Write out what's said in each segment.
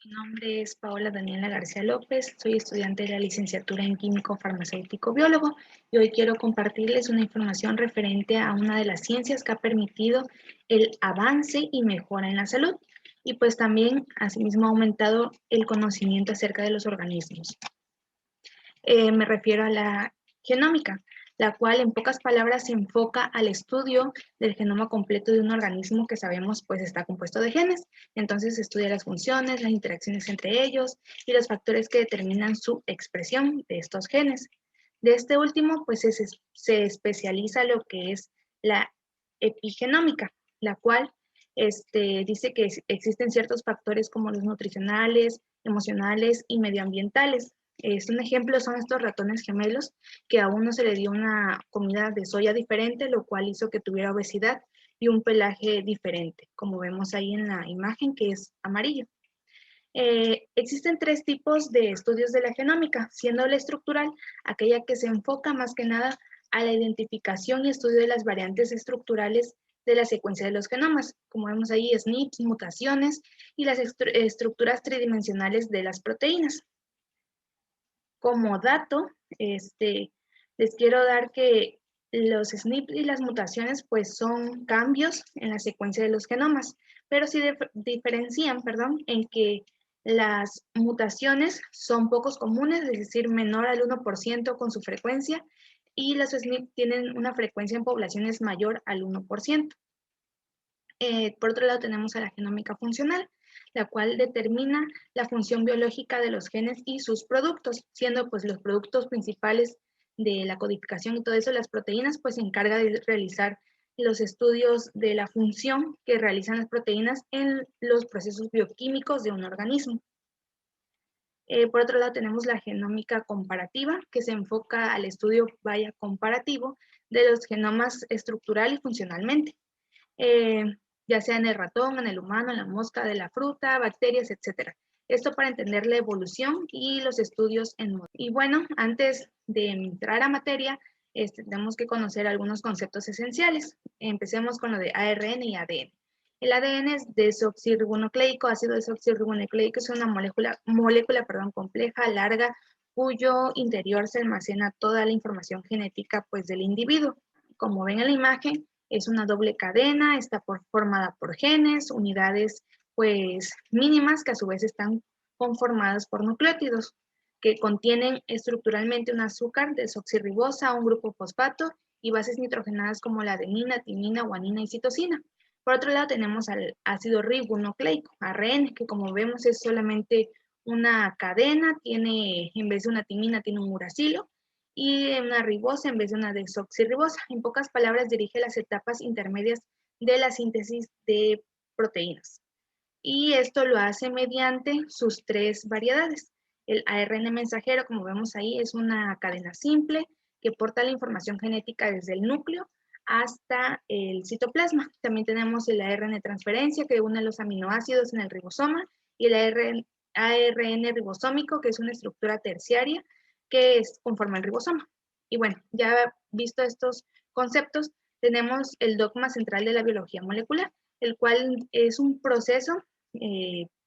Mi nombre es Paola Daniela García López, soy estudiante de la licenciatura en Químico Farmacéutico Biólogo y hoy quiero compartirles una información referente a una de las ciencias que ha permitido el avance y mejora en la salud y pues también asimismo ha aumentado el conocimiento acerca de los organismos. Me refiero a la genómica, la cual en pocas palabras se enfoca al estudio del genoma completo de un organismo que sabemos pues está compuesto de genes. Entonces estudia las funciones, las interacciones entre ellos y los factores que determinan su expresión de estos genes. De este último pues se especializa lo que es la epigenómica, la cual dice que existen ciertos factores como los nutricionales, emocionales y medioambientales. Un ejemplo son estos ratones gemelos que a uno se le dio una comida de soya diferente, lo cual hizo que tuviera obesidad y un pelaje diferente, como vemos ahí en la imagen que es amarillo. Existen tres tipos de estudios de la genómica, siendo la estructural aquella que se enfoca más que nada a la identificación y estudio de las variantes estructurales de la secuencia de los genomas, como vemos ahí, SNPs, mutaciones y las estructuras tridimensionales de las proteínas. Como dato, les quiero dar que los SNPs y las mutaciones pues son cambios en la secuencia de los genomas, pero sí diferencian, perdón, en que las mutaciones son pocos comunes, es decir, menor al 1% con su frecuencia, y los SNP tienen una frecuencia en poblaciones mayor al 1%. Por otro lado tenemos a la genómica funcional, la cual determina la función biológica de los genes y sus productos, siendo pues los productos principales de la codificación y todo eso, las proteínas, pues se encarga de realizar los estudios de la función que realizan las proteínas en los procesos bioquímicos de un organismo. Por otro lado tenemos la genómica comparativa, que se enfoca al estudio comparativo de los genomas estructural y funcionalmente. Eh, ya sea en el ratón, en el humano, en la mosca de la fruta, bacterias, etcétera. Esto para entender la evolución y los estudios en modelos. Y bueno, antes de entrar a materia, tenemos que conocer algunos conceptos esenciales. Empecemos con lo de ARN y ADN. El ADN es desoxirribonucleico, ácido desoxirribonucleico, es una molécula compleja, larga, cuyo interior se almacena toda la información genética pues, del individuo. Como ven en la imagen, es una doble cadena, está formada por genes, unidades pues mínimas que a su vez están conformadas por nucleótidos que contienen estructuralmente un azúcar desoxirribosa, un grupo fosfato y bases nitrogenadas como la adenina, timina, guanina y citosina. Por otro lado tenemos al ácido ribonucleico, ARN, que como vemos es solamente una cadena, tiene en vez de una timina tiene un uracilo, y una ribosa en vez de una desoxirribosa. En pocas palabras, dirige las etapas intermedias de la síntesis de proteínas. Y esto lo hace mediante sus tres variedades. El ARN mensajero, como vemos ahí, es una cadena simple que porta la información genética desde el núcleo hasta el citoplasma. También tenemos el ARN transferencia que une los aminoácidos en el ribosoma y el ARN ribosómico, que es una estructura terciaria que conforma el ribosoma. Y bueno, ya visto estos conceptos, tenemos el dogma central de la biología molecular, el cual es un proceso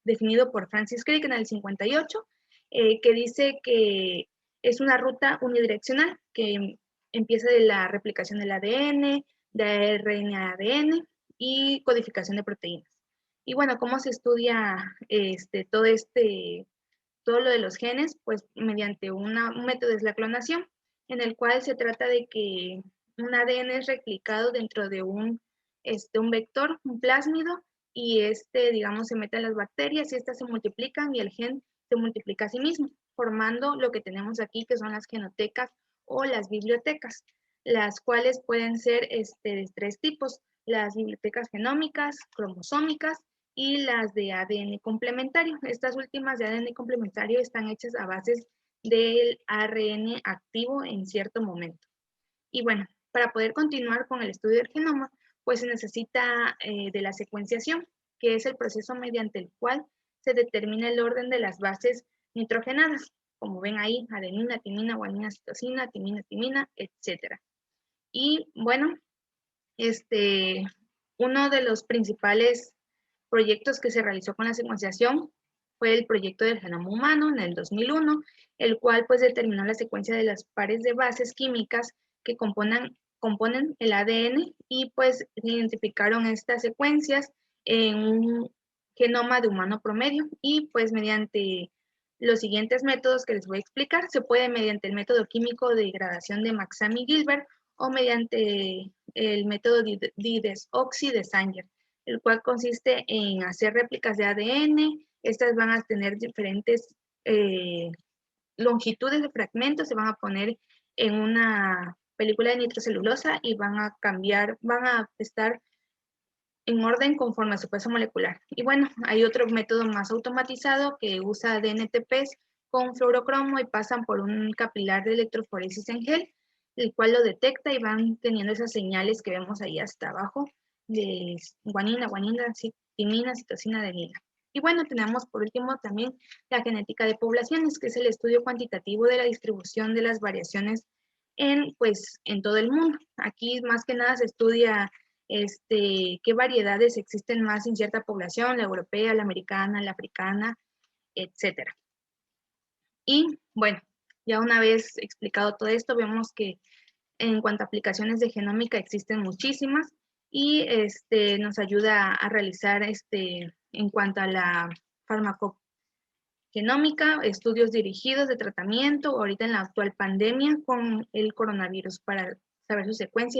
definido por Francis Crick en el 58, que dice que es una ruta unidireccional que empieza de la replicación del ADN, de ARN a ADN y codificación de proteínas. Y bueno, ¿cómo se estudia todo lo de los genes? Pues mediante un método es la clonación, en el cual se trata de que un ADN es replicado dentro de un vector, un plásmido, y digamos, se mete en las bacterias y estas se multiplican y el gen se multiplica a sí mismo, formando lo que tenemos aquí, que son las genotecas o las bibliotecas, las cuales pueden ser de tres tipos: las bibliotecas genómicas, cromosómicas y las de ADN complementario. Estas últimas de ADN complementario están hechas a bases del ARN activo en cierto momento. Y bueno, para poder continuar con el estudio del genoma, pues se necesita de la secuenciación, que es el proceso mediante el cual se determina el orden de las bases nitrogenadas, como ven ahí, adenina, timina, guanina, citosina, timina, timina, etc. Y bueno, uno de los principales proyectos que se realizó con la secuenciación fue el proyecto del genoma humano en el 2001, el cual pues determinó la secuencia de las pares de bases químicas que componen el ADN y pues identificaron estas secuencias en un genoma de humano promedio y pues mediante los siguientes métodos que les voy a explicar, se puede mediante el método químico de degradación de Maxamy-Gilbert o mediante el método Dides-Oxy de Sanger, el cual consiste en hacer réplicas de ADN. Estas van a tener diferentes longitudes de fragmentos, se van a poner en una película de nitrocelulosa y van a cambiar, van a estar en orden conforme a su peso molecular. Y bueno, hay otro método más automatizado que usa DNTPs con fluorocromo y pasan por un capilar de electroforesis en gel, el cual lo detecta y van teniendo esas señales que vemos ahí hasta abajo de guanina, timina, citosina, adenina. Y bueno, tenemos por último también la genética de poblaciones, que es el estudio cuantitativo de la distribución de las variaciones en todo el mundo. Aquí más que nada se estudia qué variedades existen más en cierta población, la europea, la americana, la africana, etcétera. Y bueno, ya una vez explicado todo esto, vemos que en cuanto a aplicaciones de genómica existen muchísimas y nos ayuda a realizar en cuanto a la farmacogenómica, estudios dirigidos de tratamiento, ahorita en la actual pandemia con el coronavirus para saber su secuencia